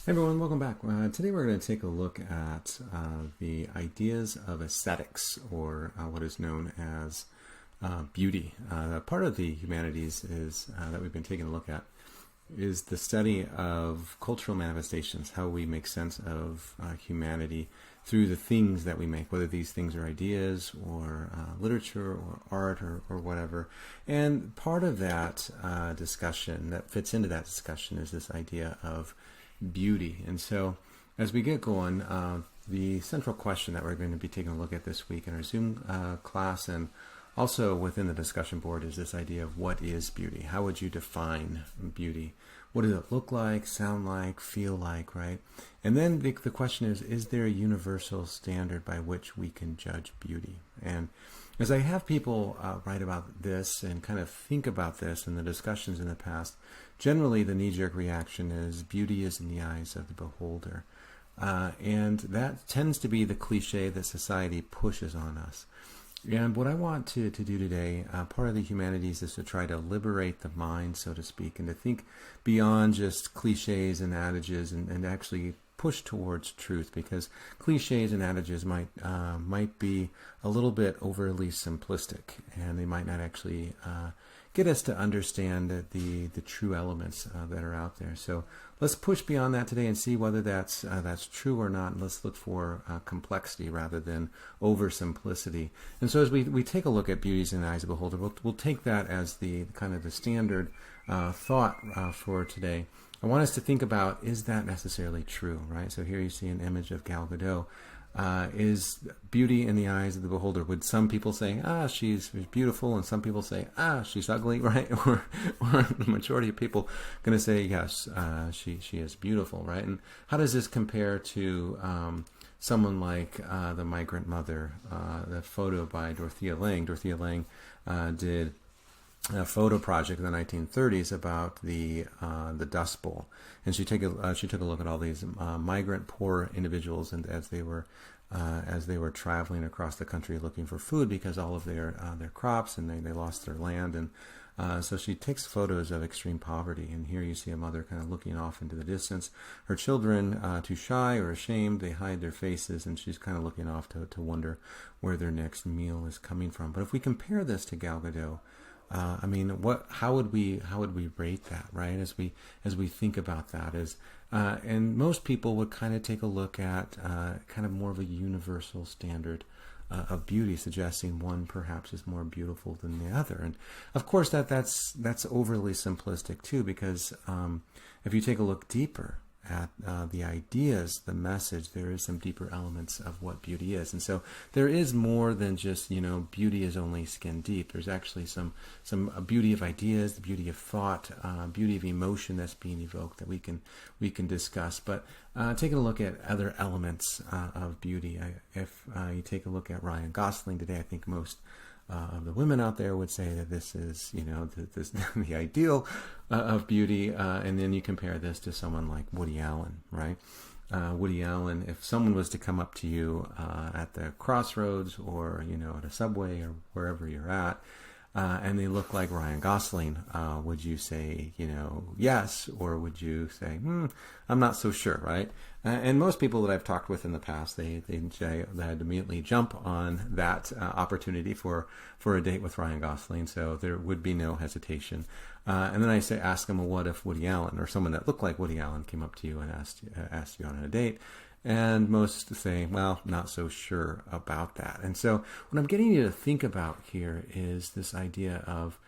Hey everyone, welcome back. Today we're going to take a look at the ideas of aesthetics, or what is known as beauty. Part of the humanities is that we've been taking a look at is the study of cultural manifestations, how we make sense of humanity through the things that we make, whether these things are ideas or literature or art or whatever. And part of that discussion that fits into that discussion is this idea of beauty. And so as we get going, the central question that we're going to be taking a look at this week in our Zoom class and also within the discussion board is this idea of what is beauty? How would you define beauty? What does it look like, sound like, feel like, right? And then the question is there a universal standard by which we can judge beauty? And as I have people write about this and kind of think about this in the discussions in the past, generally the knee-jerk reaction is beauty is in the eyes of the beholder. And that tends to be the cliche that society pushes on us. And what I want to do today, part of the humanities is to try to liberate the mind, so to speak, and to think beyond just cliches and adages and actually push towards truth, because cliches and adages might be a little bit overly simplistic, and they might not actually get us to understand the true elements that are out there. So let's push beyond that today and see whether that's true or not. And let's look for complexity rather than oversimplicity. And so as we take a look at beauties in the eyes of the beholder, we'll take that as the kind of the standard thought for today. I want us to think about, is that necessarily true, right? So here you see an image of Gal Gadot. Is beauty in the eyes of the beholder? Would some people say, she's beautiful, and some people say, she's ugly, right? Or the majority of people going to say, yes, she is beautiful, right? And how does this compare to someone like The Migrant Mother, the photo by Dorothea Lange? Dorothea Lange did a photo project in the 1930s about the Dust Bowl, and she took a look at all these migrant poor individuals, and as they were traveling across the country looking for food because all of their crops and they lost their land, and so she takes photos of extreme poverty. And here you see a mother kind of looking off into the distance. Her children, too shy or ashamed, they hide their faces, and she's kind of looking off to wonder where their next meal is coming from. But if we compare this to Gal Gadot, how would we rate that, right? As we think about that, and most people would kind of take a look at kind of more of a universal standard of beauty, suggesting one perhaps is more beautiful than the other. And of course that's overly simplistic too, because if you take a look deeper at the ideas, the message, there is some deeper elements of what beauty is. And so there is more than just, beauty is only skin deep. There's actually some beauty of ideas, the beauty of thought, beauty of emotion that's being evoked that we can discuss. But taking a look at other elements of beauty, if you take a look at Ryan Gosling today, I think most of the women out there would say that this is, the ideal of beauty, and then you compare this to someone like Woody Allen, right? Woody Allen, if someone was to come up to you at the crossroads or, at a subway or wherever you're at, and they look like Ryan Gosling, would you say, yes, or would you say, I'm not so sure, right? And most people that I've talked with in the past, they'd immediately jump on that opportunity for a date with Ryan Gosling, so there would be no hesitation. And then I ask them, well, what if Woody Allen or someone that looked like Woody Allen came up to you and asked you on a date? And most say, well, not so sure about that. And so what I'm getting you to think about here is this idea of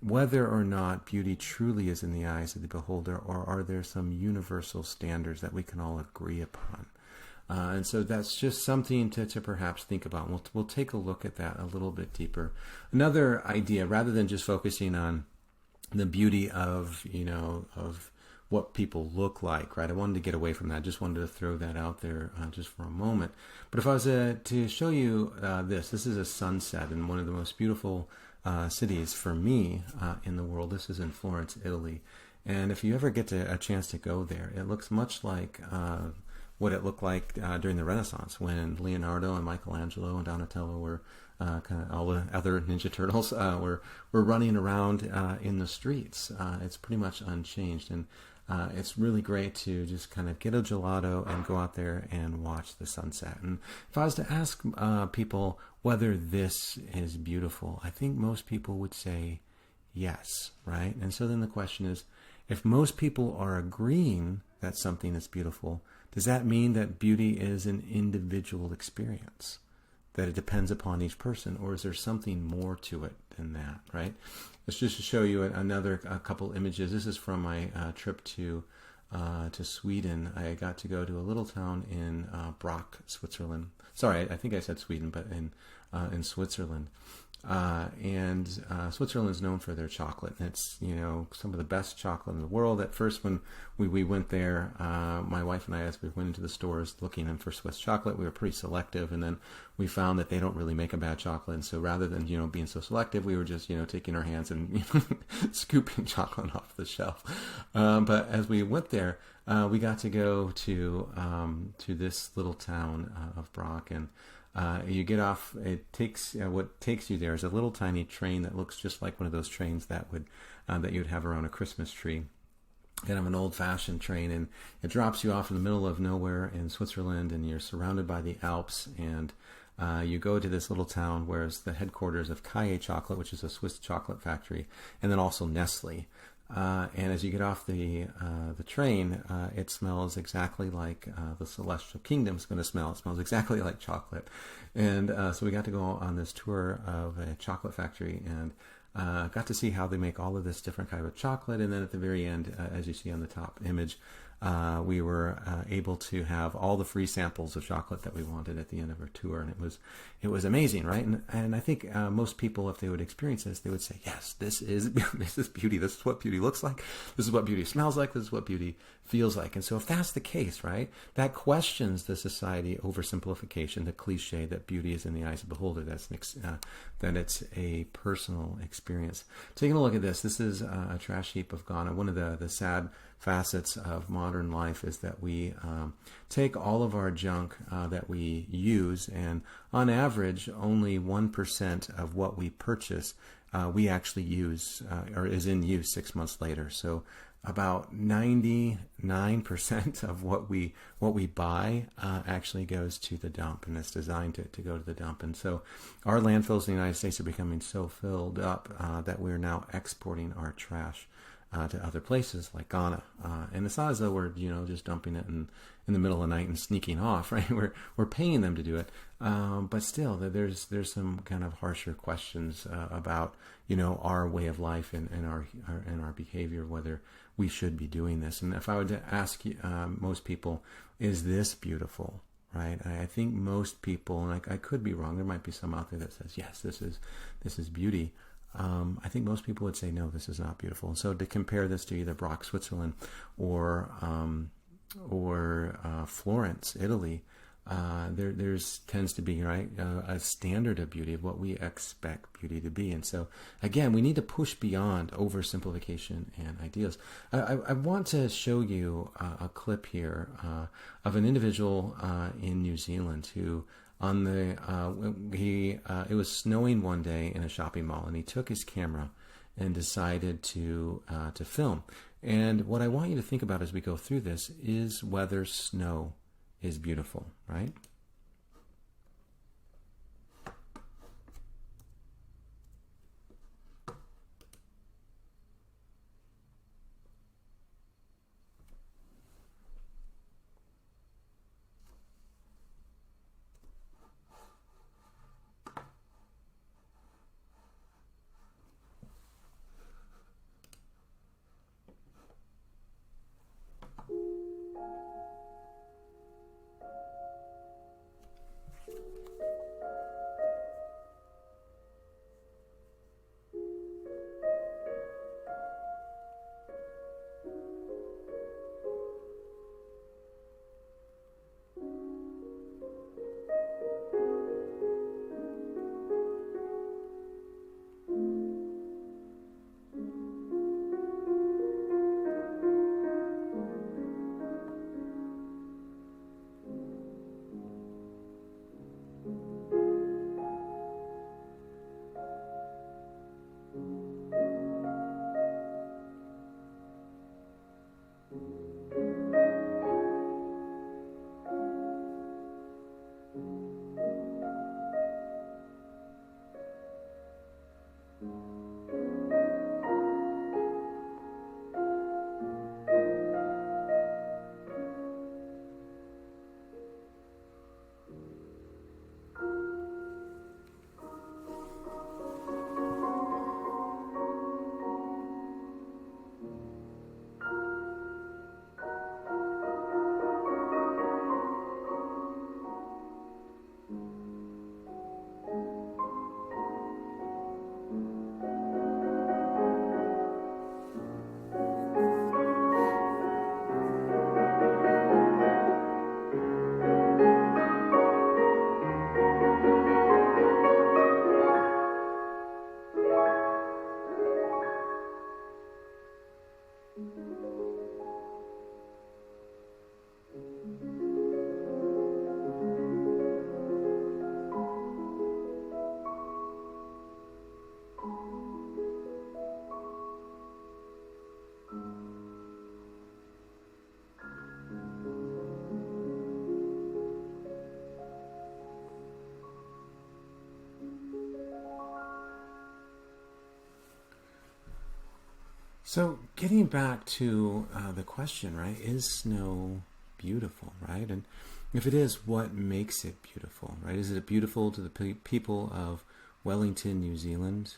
whether or not beauty truly is in the eyes of the beholder, or are there some universal standards that we can all agree upon? And so that's just something to perhaps think about. We'll take a look at that a little bit deeper. Another idea, rather than just focusing on the beauty of, of what people look like, right? I wanted to get away from that. I just wanted to throw that out there just for a moment. But if I was to show you this is a sunset in one of the most beautiful cities for me in the world. This is in Florence, Italy. And if you ever get a chance to go there, it looks much like what it looked like during the Renaissance, when Leonardo and Michelangelo and Donatello were kind of all the other Ninja Turtles were running around in the streets. It's pretty much unchanged. And it's really great to just kind of get a gelato and go out there and watch the sunset. And if I was to ask people whether this is beautiful, I think most people would say yes, right? And so then the question is, if most people are agreeing that something is beautiful, does that mean that beauty is an individual experience? That it depends upon each person, or is there something more to it than that, right? Let's just show you a couple images. This is from my trip to Sweden. I got to go to a little town in Brock, Switzerland. Sorry, I think I said Sweden, but in Switzerland. And Switzerland is known for their chocolate. And it's, some of the best chocolate in the world. At first, when we went there, my wife and I, as we went into the stores looking for Swiss chocolate, we were pretty selective. And then we found that they don't really make a bad chocolate. And so rather than, being so selective, we were just, taking our hands and scooping chocolate off the shelf. But as we went there, we got to go to this little town of Brock, and you get off. It takes what takes you there is a little tiny train that looks just like one of those trains that you'd have around a Christmas tree. Kind of an old-fashioned train, and it drops you off in the middle of nowhere in Switzerland, and you're surrounded by the Alps. And you go to this little town where it's the headquarters of Kaye Chocolate, which is a Swiss chocolate factory, and then also Nestle. And as you get off the train, it smells exactly like the Celestial Kingdom is going to smell. It smells exactly like chocolate. And so we got to go on this tour of a chocolate factory and got to see how they make all of this different kind of chocolate. And then at the very end, as you see on the top image, we were able to have all the free samples of chocolate that we wanted at the end of our tour, and it was amazing, right? And I think most people, if they would experience this, they would say, yes, this is beauty. This is what beauty looks like. This is what beauty smells like. This is what beauty feels like. And so, if that's the case, right, that questions the society oversimplification, the cliche that beauty is in the eyes of the beholder. That it's a personal experience. Taking a look at this. This is a trash heap of Ghana. One of the sad facets of modern life is that we take all of our junk that we use, and on average, only 1% of what we purchase we actually use or is in use 6 months later. So about 99% of what we buy actually goes to the dump, and it's designed to go to the dump. And so our landfills in the United States are becoming so filled up that we're now exporting our trash to other places like Ghana, and it's not as though we're just dumping it in the middle of the night and sneaking off, right? We're paying them to do it, but still, there's some kind of harsher questions about our way of life and our behavior, whether we should be doing this. And if I were to ask most people, is this beautiful? Right? I think most people, and I could be wrong. There might be some out there that says yes, this is beauty. I think most people would say, no, this is not beautiful. And so to compare this to either Brock, Switzerland, or Florence, Italy, there's tends to be, right, a standard of beauty of what we expect beauty to be. And so, again, we need to push beyond oversimplification and ideals. I want to show you a clip here of an individual in New Zealand who, it was snowing one day in a shopping mall, and he took his camera and decided to film. And what I want you to think about as we go through this is whether snow is beautiful, right? So getting back to the question, right? Is snow beautiful, right? And if it is, what makes it beautiful, right? Is it beautiful to the people of Wellington, New Zealand?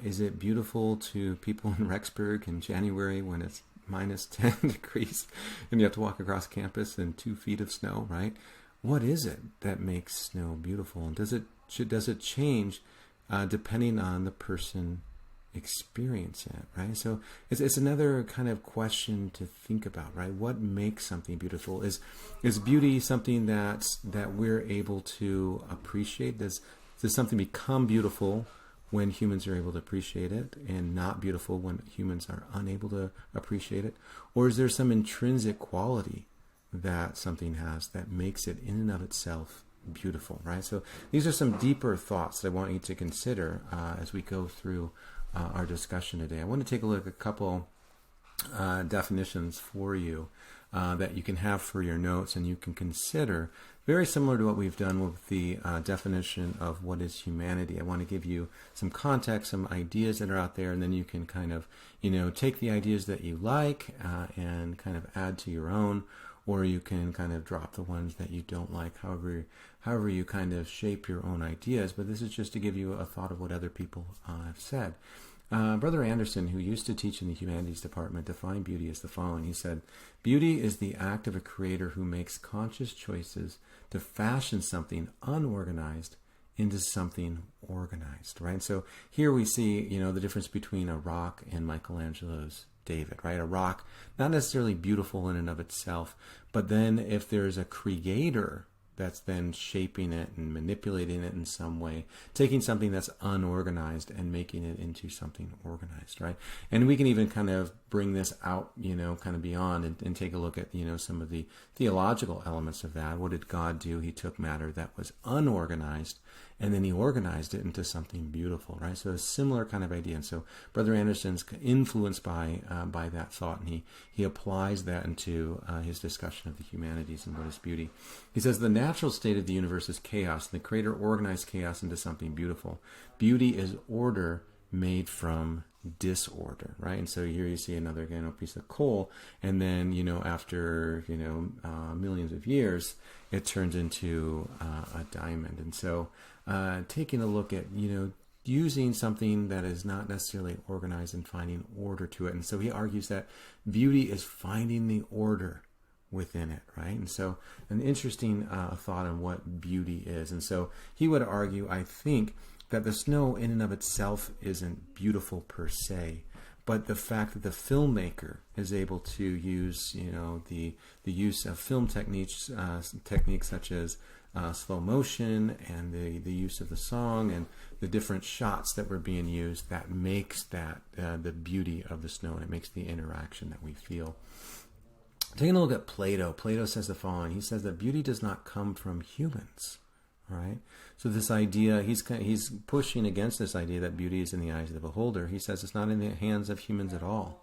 Is it beautiful to people in Rexburg in January when it's minus 10 degrees and you have to walk across campus in 2 feet of snow, right? What is it that makes snow beautiful? And does it change depending on the person experiencing it, right? So it's another kind of question to think about, right? What makes something beautiful? Is beauty something that we're able to appreciate? Does something become beautiful when humans are able to appreciate it, and not beautiful when humans are unable to appreciate it? Or is there some intrinsic quality that something has that makes it in and of itself beautiful, right? So these are some deeper thoughts that I want you to consider as we go through our discussion today. I want to take a look at a couple definitions for you that you can have for your notes and you can consider, very similar to what we've done with the definition of what is humanity. I want to give you some context, some ideas that are out there, and then you can kind of, take the ideas that you like and kind of add to your own, or you can kind of drop the ones that you don't like, however you kind of shape your own ideas. But this is just to give you a thought of what other people have said. Brother Anderson, who used to teach in the humanities department, defined beauty as the following. He said, "Beauty is the act of a creator who makes conscious choices to fashion something unorganized into something organized," right? So here we see, the difference between a rock and Michelangelo's David, right? A rock, not necessarily beautiful in and of itself, but then if there's a creator that's then shaping it and manipulating it in some way, taking something that's unorganized and making it into something organized, right? And we can even kind of bring this out, kind of beyond and take a look at, some of the theological elements of that. What did God do? He took matter that was unorganized and then he organized it into something beautiful, right? So a similar kind of idea. And so Brother Anderson's influenced by that thought, and he applies that into his discussion of the humanities and what is beauty. He says the natural state of the universe is chaos, and the Creator organized chaos into something beautiful. Beauty is order made from disorder, right? And so here you see another, piece of coal, and then, after, millions of years, it turns into a diamond. And so taking a look at, using something that is not necessarily organized and finding order to it. And so he argues that beauty is finding the order within it, right? And so an interesting thought on what beauty is. And so he would argue, I think, that the snow in and of itself isn't beautiful per se, but the fact that the filmmaker is able to use, the use of film techniques such as slow motion and the use of the song and the different shots that were being used, that makes that the beauty of the snow, and it makes the interaction that we feel. Taking a look at Plato, Plato says the following. He says that beauty does not come from humans, right? So this idea, he's pushing against this idea that beauty is in the eyes of the beholder. He says it's not in the hands of humans at all.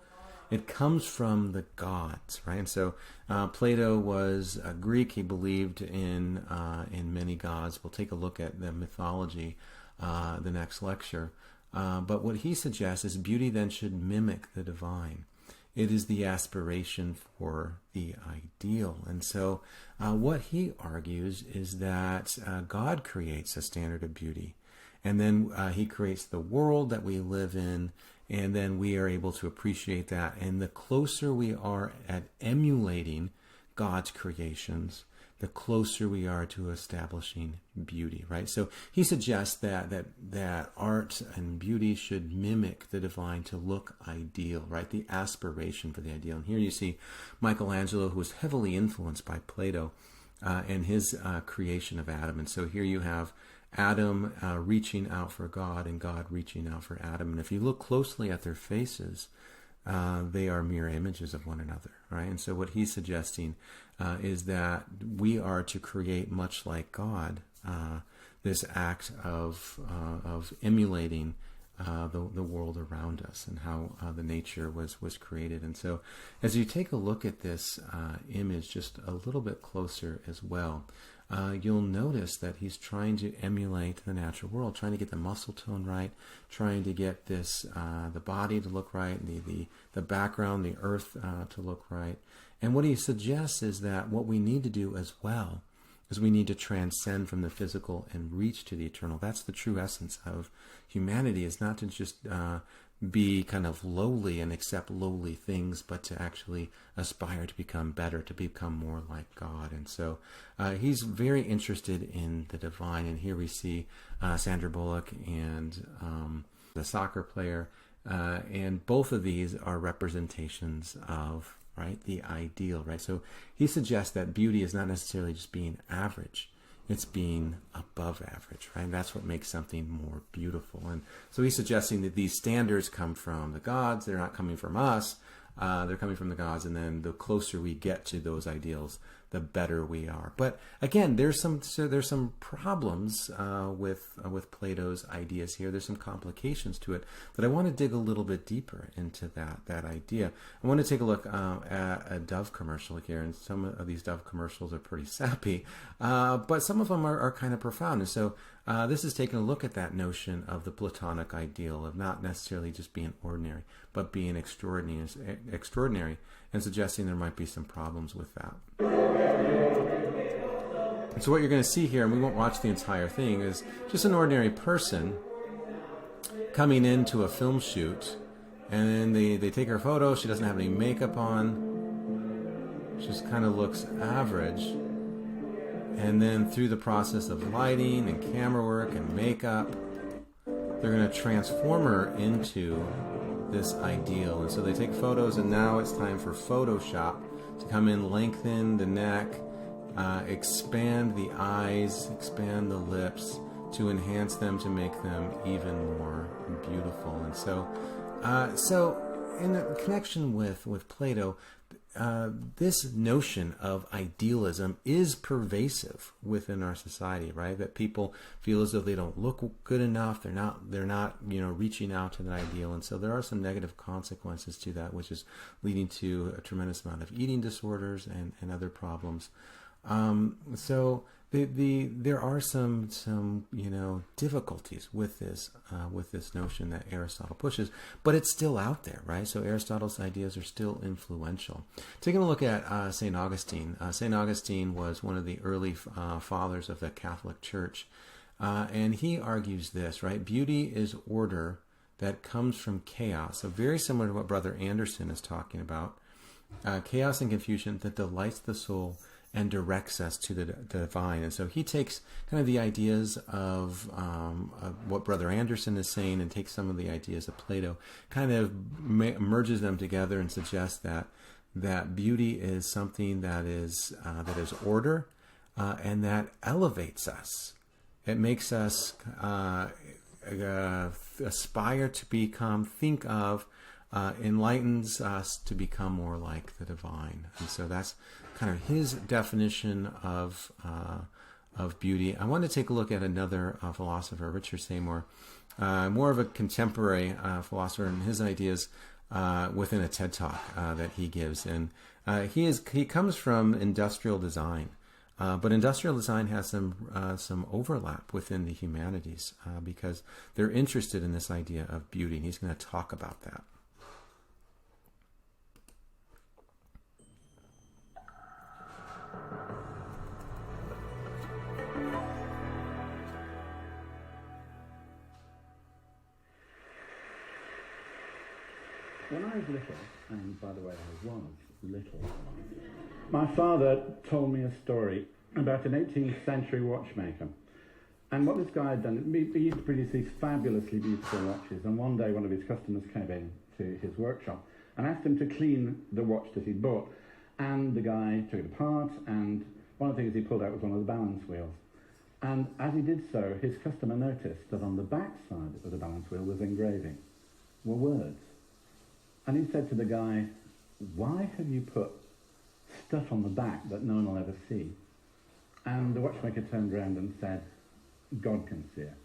It comes from the gods, right? And so Plato was a Greek. He believed in many gods. We'll take a look at the mythology the next lecture. But what he suggests is beauty then should mimic the divine. It is the aspiration for the ideal. And so what he argues is that God creates a standard of beauty. And then he creates the world that we live in, and then we are able to appreciate that. And the closer we are at emulating God's creations, the closer we are to establishing beauty, right? So he suggests that art and beauty should mimic the divine to look ideal, right? The aspiration for the ideal. And here you see Michelangelo, who was heavily influenced by Plato and his creation of Adam. And so here you have Adam reaching out for God and God reaching out for Adam. And if you look closely at their faces, they are mirror images of one another, right? And so what he's suggesting is that we are to create, much like God, this act of emulating the world around us and how the nature was created. And so as you take a look at this image just a little bit closer as well, you'll notice that he's trying to emulate the natural world, trying to get the muscle tone right, trying to get this the body to look right, the background, the earth to look right. And what he suggests is that what we need to do as well is we need to transcend from the physical and reach to the eternal. That's the true essence of humanity, is not to just be kind of lowly and accept lowly things, but to actually aspire to become better, to become more like God. And so he's very interested in the divine. And here we see Sandra Bullock and the soccer player. And both of these are representations of, right, the ideal, right? So he suggests that beauty is not necessarily just being average. It's being above average, right? And that's what makes something more beautiful. And so he's suggesting that these standards come from the gods. They're not coming from us. They're coming from the gods. And then the closer we get to those ideals, the better we are. But again, there's some problems with Plato's ideas here. There's some complications to it that I want to dig a little bit deeper into that idea. I want to take a look at a Dove commercial here, and some of these Dove commercials are pretty sappy, but some of them are kind of profound. And so this is taking a look at that notion of the Platonic ideal of not necessarily just being ordinary, but being extraordinary, and suggesting there might be some problems with that. And so what you're going to see here, and we won't watch the entire thing, is just an ordinary person coming into a film shoot, and then they take her photo. She doesn't have any makeup on. She just kind of looks average. And then through the process of lighting and camera work and makeup, they're going to transform her into this ideal. And so they take photos, and now it's time for Photoshop to come in, lengthen the neck, expand the eyes, expand the lips to enhance them, to make them even more beautiful. And so in the connection with Plato, this notion of idealism is pervasive within our society, right? That people feel as though they don't look good enough. They're not reaching out to that ideal. And so there are some negative consequences to that, which is leading to a tremendous amount of eating disorders and other problems. So there are some difficulties with this notion that Aristotle pushes, but it's still out there, right? So Aristotle's ideas are still influential. Taking a look at St. Augustine. St. Augustine was one of the early fathers of the Catholic Church, and he argues this, right? Beauty is order that comes from chaos. So very similar to what Brother Anderson is talking about. Chaos and confusion that delights the soul and directs us to the divine. And so he takes kind of the ideas of what Brother Anderson is saying, and takes some of the ideas of Plato, kind of merges them together, and suggests that beauty is something that is order, and that elevates us. It makes us aspire to become, think of, enlightens us to become more like the divine. And so that's kind of his definition of beauty. I want to take a look at another philosopher, Richard Seymour, more of a contemporary philosopher, and his ideas within a TED Talk that he gives. And he comes from industrial design, but industrial design has some overlap within the humanities because they're interested in this idea of beauty, and he's going to talk about that. When I was little, and by the way I was little, my father told me a story about an 18th century watchmaker. And what this guy had done, he used to produce these fabulously beautiful watches, and one day one of his customers came in to his workshop and asked him to clean the watch that he'd bought. And the guy took it apart, and one of the things he pulled out was one of the balance wheels. And as he did so, his customer noticed that on the back side of the balance wheel was engraving, were words. And he said to the guy, "Why have you put stuff on the back that no one will ever see?" And the watchmaker turned around and said, "God can see it."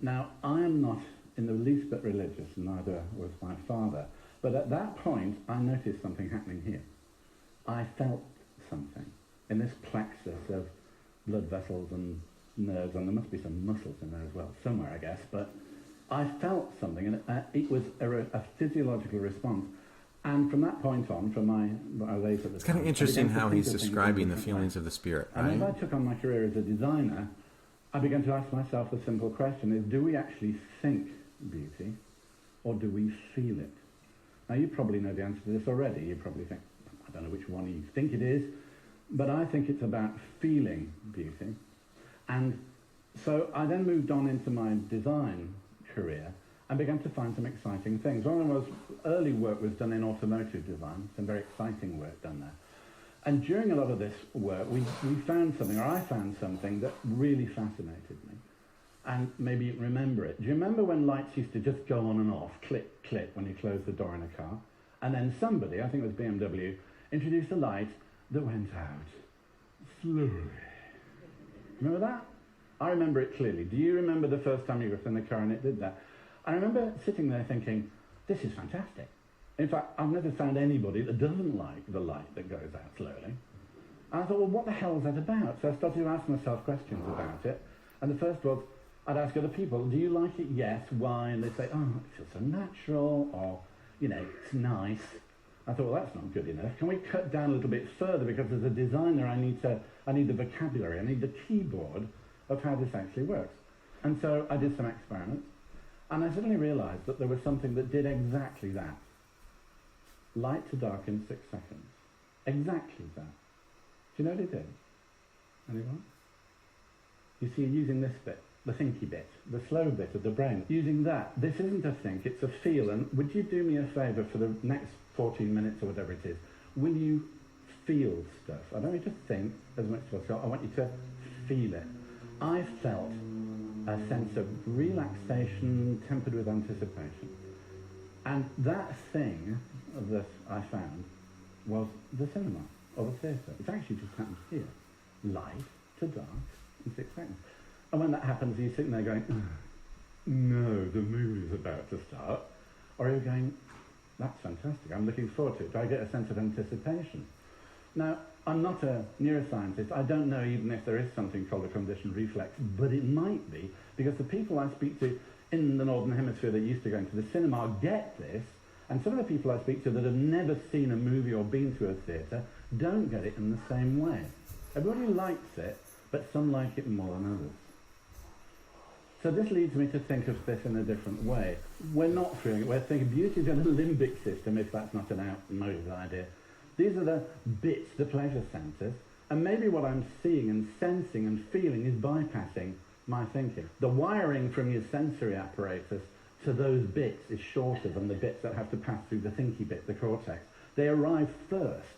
Now, I am not in the least bit religious, neither was my father. But at that point, I noticed something happening here. I felt something in this plexus of blood vessels and nerves, and there must be some muscles in there as well, somewhere I guess, but I felt something, and it was a physiological response. And from that point on, from my age at the It's kind of interesting how he's describing the feelings of the spirit, right? And as I took on my career as a designer, I began to ask myself a simple question, is do we actually think beauty, or do we feel it? Now you probably know the answer to this already. You probably think, I don't know which one you think it is, but I think it's about feeling beauty. And so I then moved on into my design career and began to find some exciting things. One of my early work was done in automotive design, some very exciting work done there. And during a lot of this work, we found something, or I found something that really fascinated me. And maybe you remember it. Do you remember when lights used to just go on and off, click, click, when you closed the door in a car? And then somebody, I think it was BMW, introduced a light that went out slowly. Remember that? I remember it clearly. Do you remember the first time you got in the car and it did that? I remember sitting there thinking, this is fantastic. In fact, I've never found anybody that doesn't like the light that goes out slowly. And I thought, well, what the hell is that about? So I started to ask myself questions about it. And the first was, I'd ask other people, do you like it? Yes. Why? And they'd say, oh, it feels so natural, or, you know, it's nice. I thought, well, that's not good enough. Can we cut down a little bit further? Because as a designer, I need the vocabulary, I need the keyboard of how this actually works. And so I did some experiments, and I suddenly realized that there was something that did exactly that. Light to dark in 6 seconds. Exactly that. Do you know what it did? Anyone? You see, using this bit, the thinky bit, the slow bit of the brain, using that, this isn't a think, it's a feel. And would you do me a favour for the next 14 minutes or whatever it is? Will you feel stuff? I don't want you to think as much as possible. I want you to feel it. I felt a sense of relaxation tempered with anticipation. And that thing that I found was the cinema, or the theatre. It's actually just happened here. Light to dark in 6 seconds. And when that happens, are you sitting there going, no, the movie's about to start? Or are you going, that's fantastic, I'm looking forward to it. Do I get a sense of anticipation? Now, I'm not a neuroscientist. I don't know even if there is something called a conditioned reflex, but it might be, because the people I speak to in the Northern Hemisphere that used to go into the cinema get this, and some of the people I speak to that have never seen a movie or been to a theatre don't get it in the same way. Everybody likes it, but some like it more than others. So this leads me to think of this in a different way. We're not feeling it. We're thinking beauty is in the limbic system, if that's not an outmoded idea. These are the bits, the pleasure centres, and maybe what I'm seeing and sensing and feeling is bypassing my thinking. The wiring from your sensory apparatus to those bits is shorter than the bits that have to pass through the thinky bit, the cortex. They arrive first.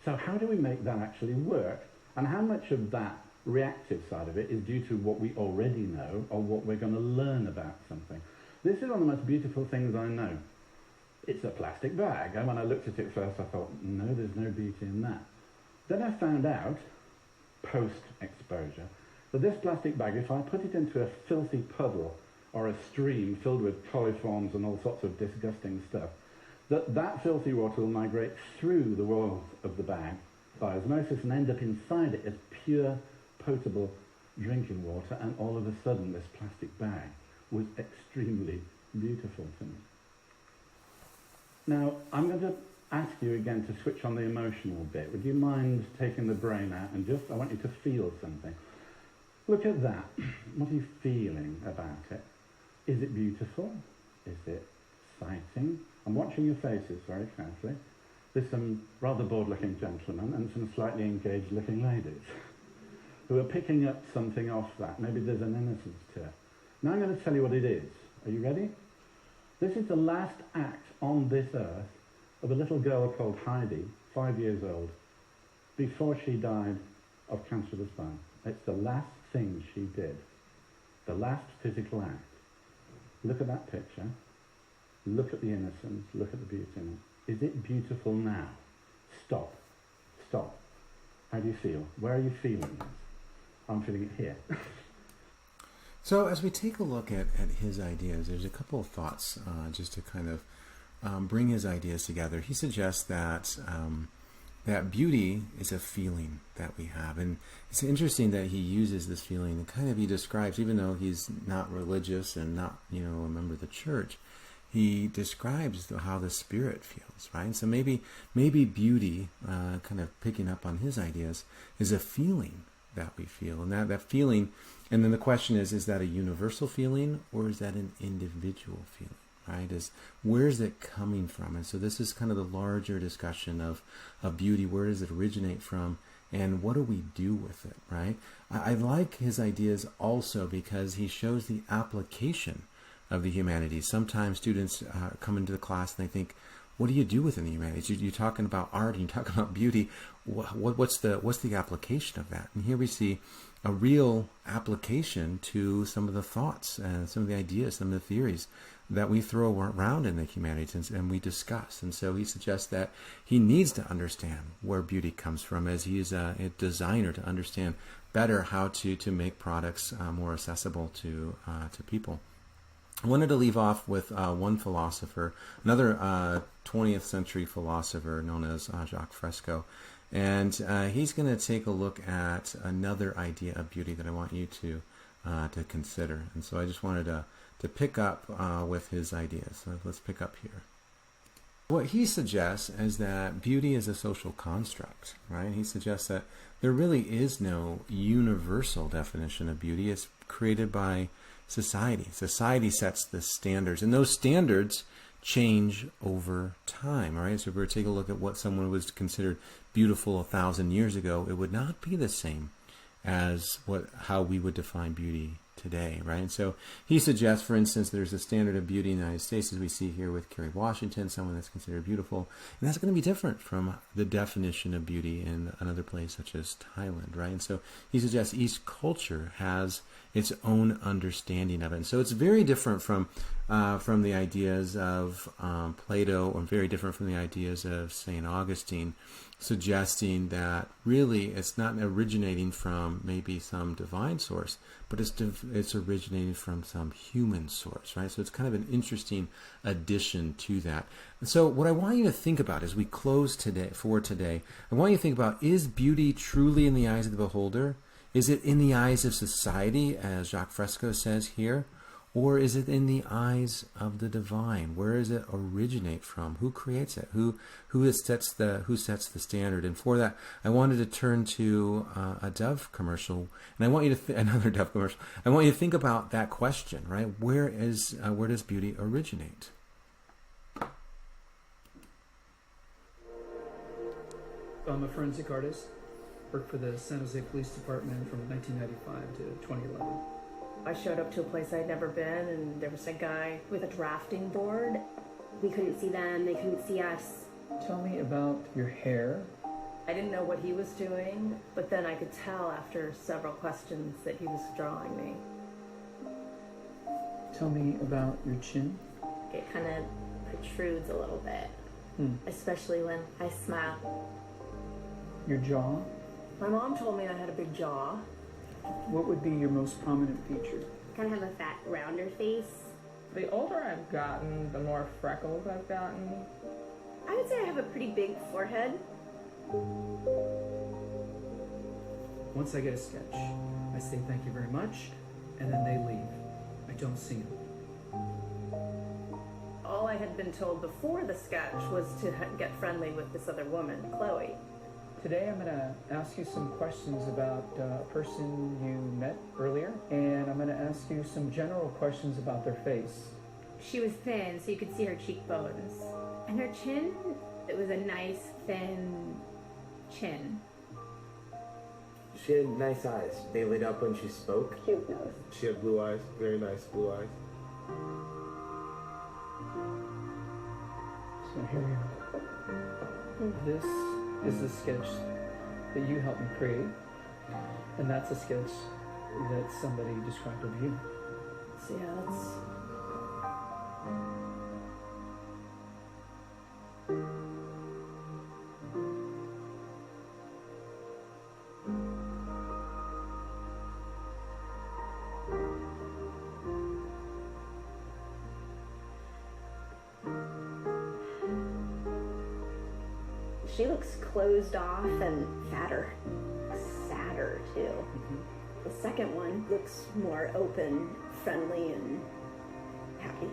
So how do we make that actually work? And how much of that reactive side of it is due to what we already know or what we're going to learn about something? This is one of the most beautiful things I know. It's a plastic bag, and when I looked at it first I thought, no, there's no beauty in that. Then I found out, post-exposure, that this plastic bag, if I put it into a filthy puddle or a stream filled with coliforms and all sorts of disgusting stuff, that filthy water will migrate through the walls of the bag by osmosis and end up inside it as pure, potable drinking water, and all of a sudden this plastic bag was extremely beautiful to me. Now, I'm going to ask you again to switch on the emotional bit. Would you mind taking the brain out and I want you to feel something. Look at that. What are you feeling about it? Is it beautiful? Is it exciting? I'm watching your faces very carefully. There's some rather bored-looking gentlemen and some slightly engaged-looking ladies who are picking up something off that. Maybe there's an innocence to it. Now I'm going to tell you what it is. Are you ready? This is the last act on this earth of a little girl called Heidi, 5 years old, before she died of cancer of the spine. It's the last thing she did. The last physical act. Look at that picture. Look at the innocence. Look at the beauty in it. Is it beautiful now? Stop. Stop. How do you feel? Where are you feeling it? I'm feeling it here. So as we take a look at his ideas, there's a couple of thoughts just to kind of bring his ideas together. He suggests that that beauty is a feeling that we have, and it's interesting that he uses this feeling and kind of he describes, even though he's not religious and not a member of the church, he describes how the spirit feels, right? So maybe beauty, kind of picking up on his ideas, is a feeling that we feel, and that feeling. And then the question is that a universal feeling or is that an individual feeling, right? Where is it coming from? And so this is kind of the larger discussion of beauty. Where does it originate from? And what do we do with it, right? I like his ideas also because he shows the application of the humanities. Sometimes students come into the class and they think, what do you do within the humanities? You're talking about art and you're talking about beauty. What's the application of that? And here we see a real application to some of the thoughts and some of the ideas, some of the theories that we throw around in the humanities and we discuss. And so he suggests that he needs to understand where beauty comes from as he is a designer to understand better how to make products more accessible to people. I wanted to leave off with one philosopher, another 20th century philosopher known as Jacques Fresco. And he's going to take a look at another idea of beauty that I want you to consider. And so I just wanted to pick up with his ideas. So let's pick up here. What he suggests is that beauty is a social construct, right? He suggests that there really is no universal definition of beauty. It's created by society. Society sets the standards, and those standards change over time. All right, so if we were to take a look at what someone was considered beautiful 1,000 years ago, it would not be the same as how we would define beauty today, right? And so he suggests, for instance, there's a standard of beauty in the United States, as we see here with Kerry Washington, someone that's considered beautiful, and that's going to be different from the definition of beauty in another place such as Thailand, right? And so he suggests each culture has its own understanding of it. And so it's very different from the ideas of Plato, or very different from the ideas of St. Augustine, suggesting that really it's not originating from maybe some divine source, but it's originating from some human source, right? So it's kind of an interesting addition to that. And so what I want you to think about as we close today, I want you to think about, is beauty truly in the eyes of the beholder? Is it in the eyes of society, as Jacques Fresco says here? Or is it in the eyes of the divine? Where does it originate from? Who creates it? Who sets the standard? And for that, I wanted to turn to a Dove commercial, and I want you to another Dove commercial. I want you to think about that question, right? Where does beauty originate? I'm a forensic artist. Worked for the San Jose Police Department from 1995 to 2011. I showed up to a place I'd never been, and there was a guy with a drafting board. We couldn't see them, they couldn't see us. Tell me about your hair. I didn't know what he was doing, but then I could tell after several questions that he was drawing me. Tell me about your chin. It kind of protrudes a little bit, especially when I smile. Your jaw. My mom told me I had a big jaw. What would be your most prominent feature? Kind of have a fat, rounder face. The older I've gotten, the more freckles I've gotten. I would say I have a pretty big forehead. Once I get a sketch, I say thank you very much, and then they leave. I don't see them. All I had been told before the sketch was to get friendly with this other woman, Chloe. Today I'm going to ask you some questions about a person you met earlier, and I'm going to ask you some general questions about their face. She was thin, so you could see her cheekbones. And her chin, it was a nice, thin chin. She had nice eyes. They lit up when she spoke. Cute nose. She had blue eyes, very nice blue eyes. So here you go. This is the sketch that you helped me create, and that's a sketch that somebody described of you. So yeah, that's... She looks closed off and fatter. Sadder, too. The second one looks more open, friendly, and happy.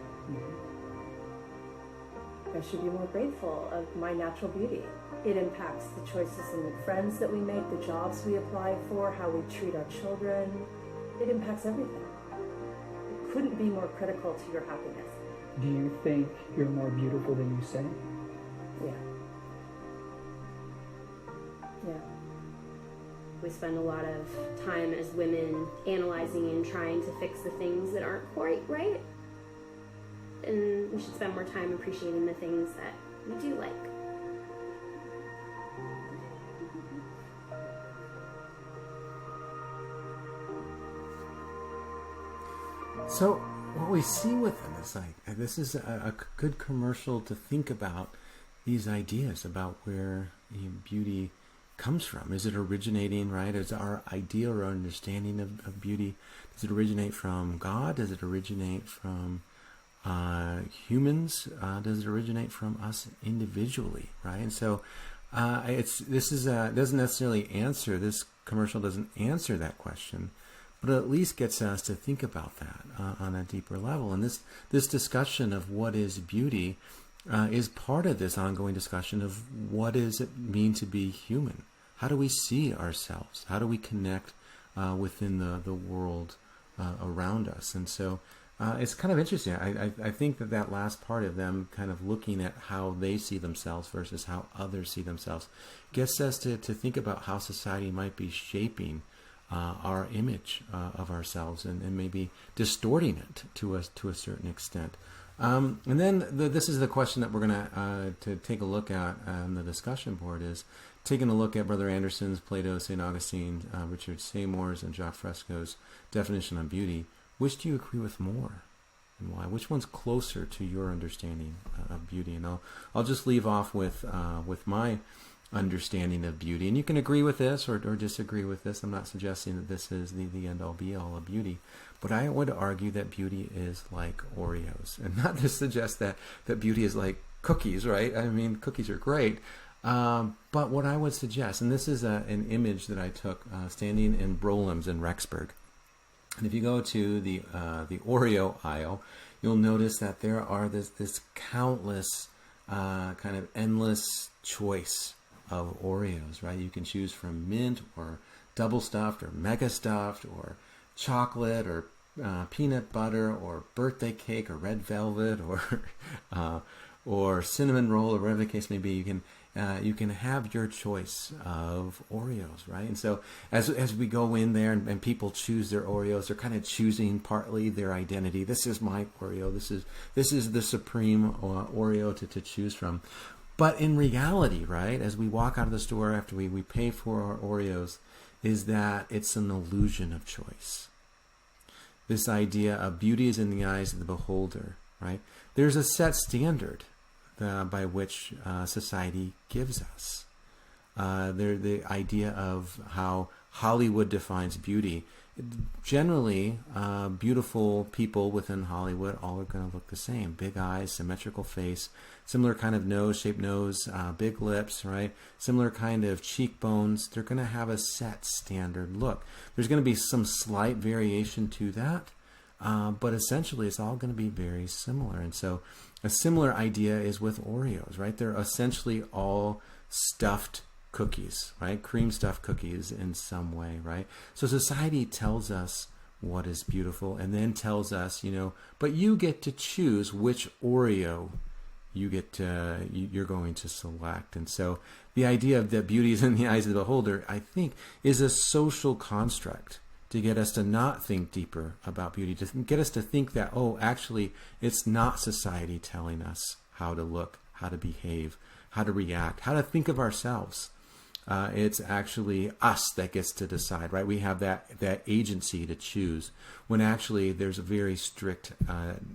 I should be more grateful of my natural beauty. It impacts the choices and the friends that we make, the jobs we apply for, how we treat our children. It impacts everything. It couldn't be more critical to your happiness. Do you think you're more beautiful than you say? Yeah. Yeah. We spend a lot of time as women analyzing and trying to fix the things that aren't quite right. And we should spend more time appreciating the things that we do like. So what we see within this, this is a good commercial to think about these ideas about where beauty comes from. Is it originating, right? Is our idea or understanding of beauty, does it originate from God? Does it originate from humans? Does it originate from us individually, right? And so doesn't necessarily answer, this commercial doesn't answer that question, but it at least gets us to think about that on a deeper level. And this discussion of what is beauty is part of this ongoing discussion of what does it mean to be human? How do we see ourselves? How do we connect within the world around us? And so it's kind of interesting. I think that last part of them kind of looking at how they see themselves versus how others see themselves gets us to think about how society might be shaping our image of ourselves and maybe distorting it to a certain extent. And then this is the question that we're going to take a look at on the discussion board, is taking a look at Brother Anderson's, Plato, St. Augustine, Richard Seymour's, and Jacques Fresco's definition on beauty. Which do you agree with more, and why? Which one's closer to your understanding of beauty? And I'll just leave off with my understanding of beauty, and you can agree with this or disagree with this. I'm not suggesting that this is the end-all be-all of beauty, but I would argue that beauty is like Oreos, and not to suggest that beauty is like cookies, right? I mean, cookies are great, but what I would suggest, and this is an image that I took standing in Brolem's in Rexburg, and if you go to the Oreo aisle, you'll notice that there are this countless kind of endless choice of Oreos, right? You can choose from mint or double stuffed or mega stuffed or chocolate or peanut butter or birthday cake or red velvet or cinnamon roll or whatever the case may be. You can have your choice of Oreos, right? And so as we go in there and people choose their Oreos, they're kind of choosing partly their identity. This is my Oreo. This is the supreme Oreo to choose from. But in reality, right, as we walk out of the store after we pay for our Oreos, is that it's an illusion of choice. This idea of beauty is in the eyes of the beholder, right? There's a set standard by which society gives us. The idea of how Hollywood defines beauty. Generally, beautiful people within Hollywood all are going to look the same. Big eyes, symmetrical face, similar kind of nose, shaped nose, big lips, right? Similar kind of cheekbones. They're going to have a set standard look. There's going to be some slight variation to that, but essentially it's all going to be very similar. And so a similar idea is with Oreos, right? They're essentially all stuffed cookies, right? Cream stuffed cookies in some way, right? So society tells us what is beautiful and then tells us, but you get to choose which Oreo you're going to select. And so the idea of that beauty is in the eyes of the beholder, I think, is a social construct to get us to not think deeper about beauty, to get us to think that, actually, it's not society telling us how to look, how to behave, how to react, how to think of ourselves. It's actually us that gets to decide, right? We have that agency to choose, when actually there's very strict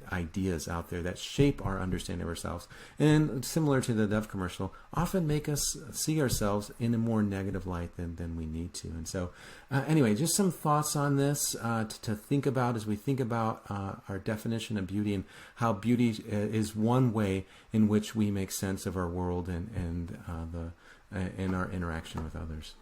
ideas out there that shape our understanding of ourselves, and similar to the Dove commercial, often make us see ourselves in a more negative light than we need to. And so anyway, just some thoughts on this to think about as we think about our definition of beauty, and how beauty is one way in which we make sense of our world and in our interaction with others.